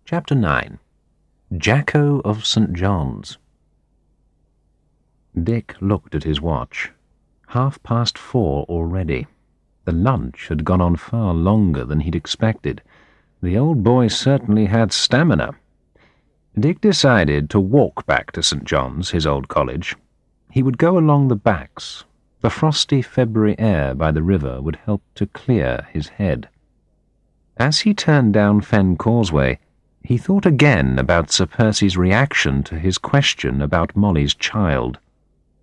Chapter 9. Jacko of St. John's. Dick looked at his watch. 4:30 already. The lunch had gone on far longer than he'd expected. The old boy certainly had stamina. Dick decided to walk back to St. John's, his old college. He would go along the backs. The frosty February air by the river would help to clear his head. As he turned down Fen Causeway, he thought again about Sir Percy's reaction to his question about Molly's child.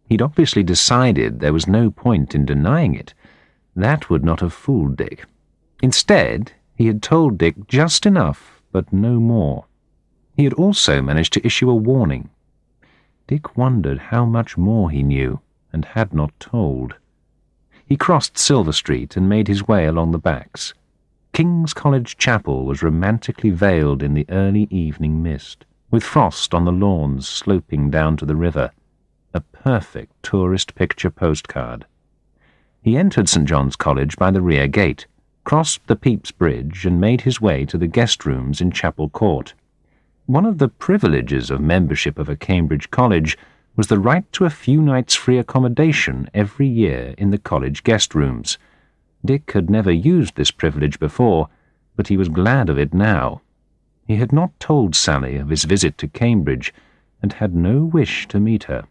He'd obviously decided there was no point in denying it. That would not have fooled Dick. Instead, he had told Dick just enough, but no more. He had also managed to issue a warning. Dick wondered how much more he knew, and had not told. He crossed Silver Street and made his way along the backs. King's College Chapel was romantically veiled in the early evening mist, with frost on the lawns sloping down to the river. A perfect tourist picture postcard. He entered St. John's College by the rear gate, crossed the Pepys Bridge, and made his way to the guest rooms in Chapel Court. One of the privileges of membership of a Cambridge college was the right to a few nights' free accommodation every year in the college guest rooms. Dick had never used this privilege before, but he was glad of it now. He had not told Sally of his visit to Cambridge, and had no wish to meet her.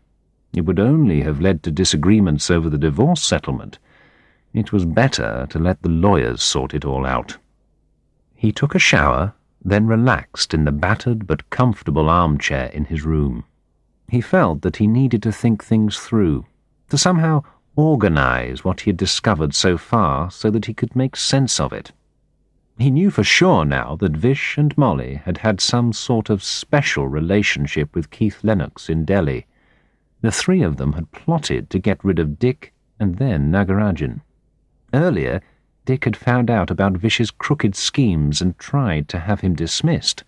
It would only have led to disagreements over the divorce settlement. It was better to let the lawyers sort it all out. He took a shower, then relaxed in the battered but comfortable armchair in his room. He felt that he needed to think things through, to somehow organize what he had discovered so far so that he could make sense of it. He knew for sure now that Vish and Molly had had some sort of special relationship with Keith Lennox in Delhi. The three of them had plotted to get rid of Dick and then Nagarajan. Earlier, Dick had found out about Vish's crooked schemes and tried to have him dismissed.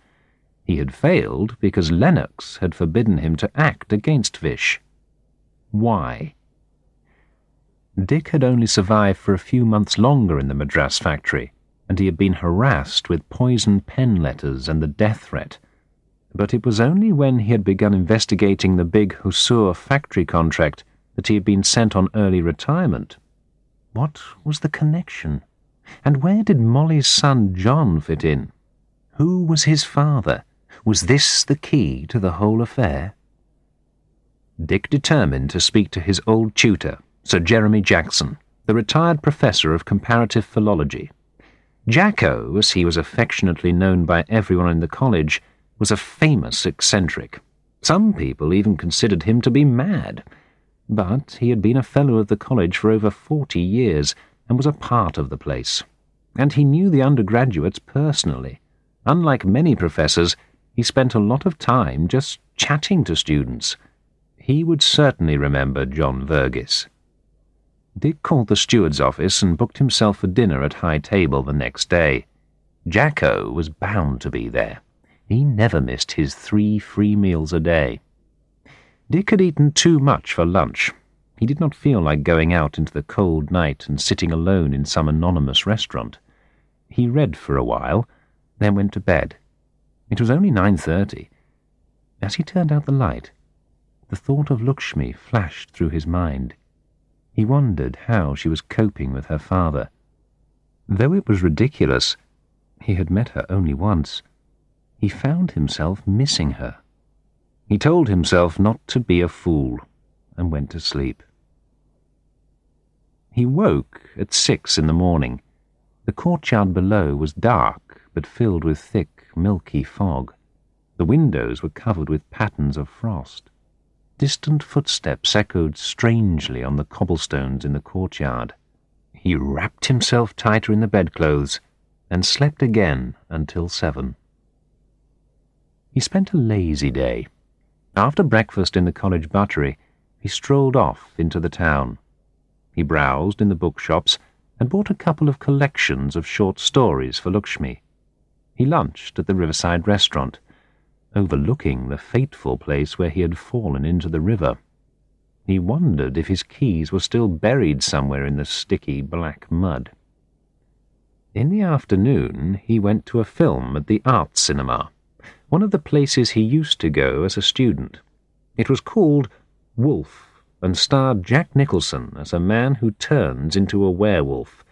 He had failed because Lennox had forbidden him to act against Vish. Why? Dick had only survived for a few months longer in the Madras factory, and he had been harassed with poisoned pen letters and the death threat. But it was only when he had begun investigating the big Hosur factory contract that he had been sent on early retirement. What was the connection? And where did Molly's son John fit in? Who was his father? Was this the key to the whole affair? Dick determined to speak to his old tutor, Sir Jeremy Jackson, the retired professor of comparative philology. Jacko, as he was affectionately known by everyone in the college, was a famous eccentric. Some people even considered him to be mad. But he had been a fellow of the college for over 40 years and was a part of the place. And he knew the undergraduates personally. Unlike many professors, he spent a lot of time just chatting to students. He would certainly remember John Verghese. Dick called the steward's office and booked himself for dinner at high table the next day. Jacko was bound to be there. He never missed his 3 free meals a day. Dick had eaten too much for lunch. He did not feel like going out into the cold night and sitting alone in some anonymous restaurant. He read for a while, then went to bed. It was only 9:30. As he turned out the light, the thought of Lakshmi flashed through his mind. He wondered how she was coping with her father. Though it was ridiculous, he had met her only once. He found himself missing her. He told himself not to be a fool, and went to sleep. He woke at 6 in the morning. The courtyard below was dark, but filled with thick, milky fog. The windows were covered with patterns of frost. Distant footsteps echoed strangely on the cobblestones in the courtyard. He wrapped himself tighter in the bedclothes, and slept again until 7. He spent a lazy day. After breakfast in the college buttery, he strolled off into the town. He browsed in the bookshops and bought a couple of collections of short stories for Lakshmi. He lunched at the riverside restaurant, overlooking the fateful place where he had fallen into the river. He wondered if his keys were still buried somewhere in the sticky black mud. In the afternoon, he went to a film at the Art Cinema. one of the places he used to go as a student. It was called Wolf, and starred Jack Nicholson as a man who turns into a werewolf.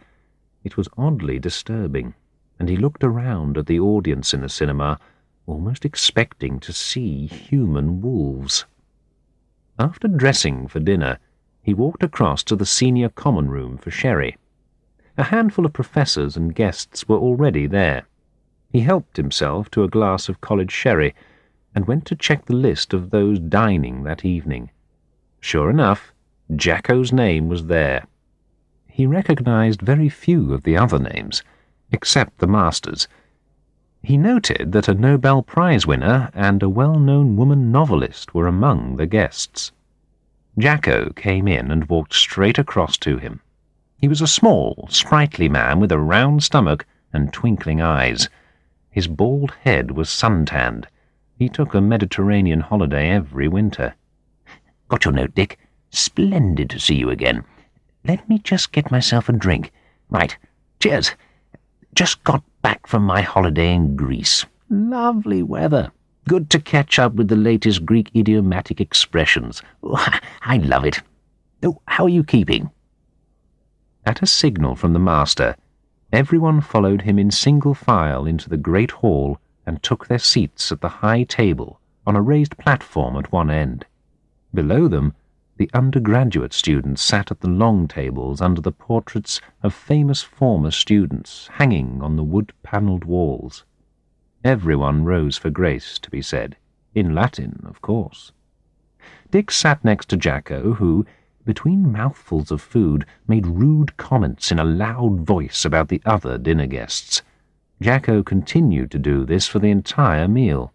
It was oddly disturbing, and he looked around at the audience in the cinema, almost expecting to see human wolves. After dressing for dinner, he walked across to the senior common room for sherry. A handful of professors and guests were already there. He helped himself to a glass of college sherry and went to check the list of those dining that evening. Sure enough, Jacko's name was there. He recognized very few of the other names, except the master's. He noted that a Nobel Prize winner and a well-known woman novelist were among the guests. Jacko came in and walked straight across to him. He was a small, sprightly man with a round stomach and twinkling eyes. His bald head was suntanned. He took a Mediterranean holiday every winter. "Got your note, Dick? Splendid to see you again. Let me just get myself a drink. Right, cheers. Just got back from my holiday in Greece. Lovely weather. Good to catch up with the latest Greek idiomatic expressions. Oh, I love it. Oh, how are you keeping?" At a signal from the master, everyone followed him in single file into the great hall and took their seats at the high table on a raised platform at one end. Below them, the undergraduate students sat at the long tables under the portraits of famous former students hanging on the wood-panelled walls. Everyone rose for grace to be said, in Latin, of course. Dick sat next to Jacko, who, between mouthfuls of food, made rude comments in a loud voice about the other dinner guests. Jacko continued to do this for the entire meal.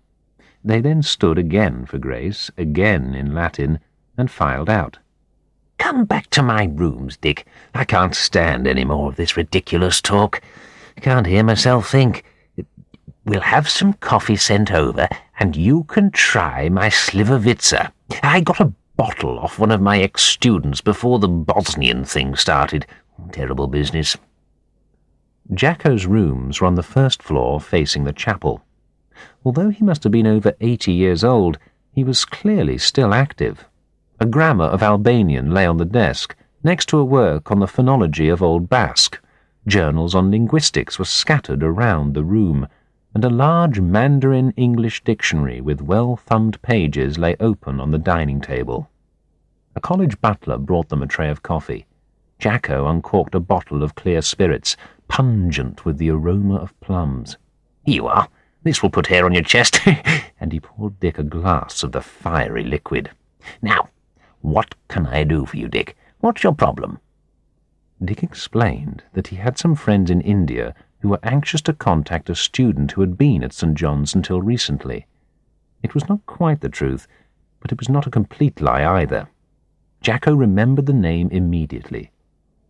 They then stood again for grace, again in Latin, and filed out. "Come back to my rooms, Dick. I can't stand any more of this ridiculous talk. Can't hear myself think. We'll have some coffee sent over, and you can try my slivovitza. I got a bottle off one of my ex-students before the Bosnian thing started. Terrible business." Jacko's rooms were on the first floor facing the chapel. Although he must have been over 80 years old, he was clearly still active. A grammar of Albanian lay on the desk, next to a work on the phonology of Old Basque. Journals on linguistics were scattered around the room, and a large Mandarin English dictionary with well-thumbed pages lay open on the dining table. A college butler brought them a tray of coffee. Jacko uncorked a bottle of clear spirits, pungent with the aroma of plums. "Here you are. This will put hair on your chest." And he poured Dick a glass of the fiery liquid. "Now, what can I do for you, Dick? What's your problem?" Dick explained that he had some friends in India who were anxious to contact a student who had been at St. John's until recently. It was not quite the truth, but it was not a complete lie either. Jacko remembered the name immediately.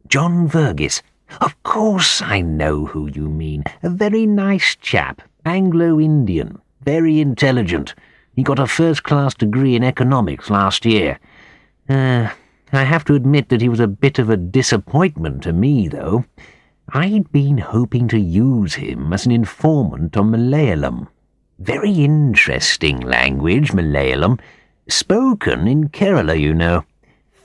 "John Vergis. Of course I know who you mean. A very nice chap. Anglo-Indian. Very intelligent. He got a first-class degree in economics last year. I have to admit that he was a bit of a disappointment to me, though. I'd been hoping to use him as an informant on Malayalam. Very interesting language, Malayalam. Spoken in Kerala, you know.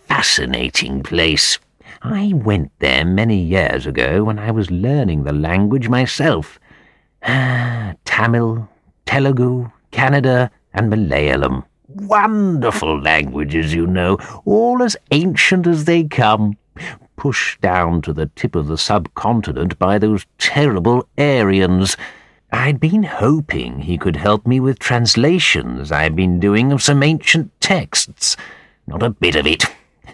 Fascinating place. I went there many years ago when I was learning the language myself. Tamil, Telugu, Kannada, and Malayalam. Wonderful languages, you know, all as ancient as they come, pushed down to the tip of the subcontinent by those terrible Aryans. I'd been hoping he could help me with translations I've been doing of some ancient texts. Not a bit of it.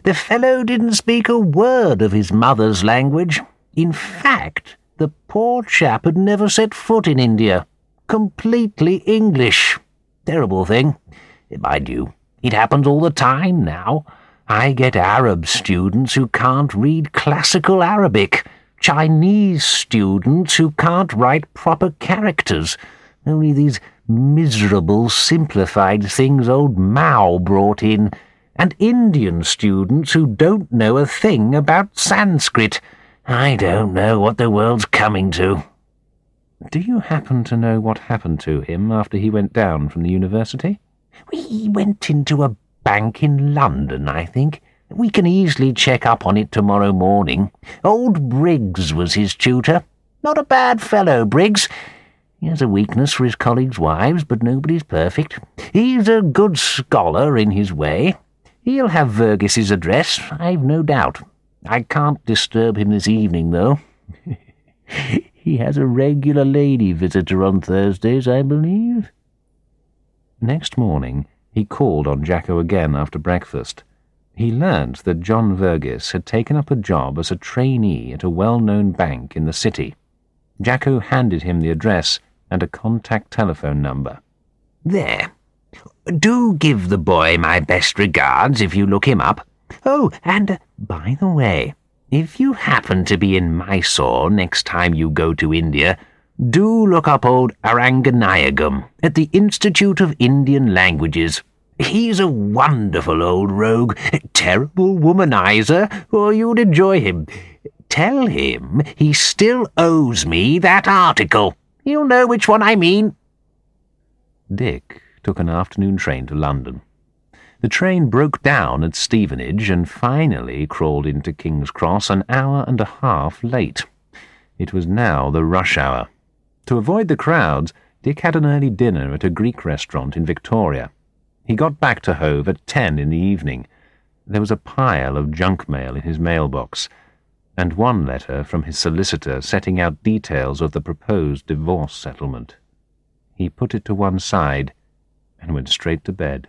The fellow didn't speak a word of his mother's language. In fact, the poor chap had never set foot in India. Completely English. Terrible thing. Mind you, it happens all the time now. I get Arab students who can't read classical Arabic, Chinese students who can't write proper characters, only these miserable simplified things old Mao brought in, and Indian students who don't know a thing about Sanskrit. I don't know what the world's coming to." Do you happen to know what happened to him after he went down from the university? He went into a bank in London, I think. We can easily check up on it tomorrow morning. Old Briggs was his tutor. Not a bad fellow, Briggs. He has a weakness for his colleagues' wives, but nobody's perfect. He's a good scholar in his way. He'll have Vergis's address, I've no doubt. I can't disturb him this evening, though. He has a regular lady visitor on Thursdays, I believe. Next morning, he called on Jacko again after breakfast. He learnt that John Vergis had taken up a job as a trainee at a well-known bank in the city. Jacko handed him the address and a contact telephone number. There. Do give the boy my best regards if you look him up. Oh, and, by the way, if you happen to be in Mysore next time you go to India, do look up old Aranganayagam at the Institute of Indian Languages. He's a wonderful old rogue, terrible womanizer, or you'd enjoy him. Tell him he still owes me that article. He'll know which one I mean. Dick took an afternoon train to London. The train broke down at Stevenage and finally crawled into King's Cross an hour and a half late. It was now the rush hour. To avoid the crowds, Dick had an early dinner at a Greek restaurant in Victoria. He got back to Hove at 10 in the evening. There was a pile of junk mail in his mailbox, and one letter from his solicitor setting out details of the proposed divorce settlement. He put it to one side and went straight to bed.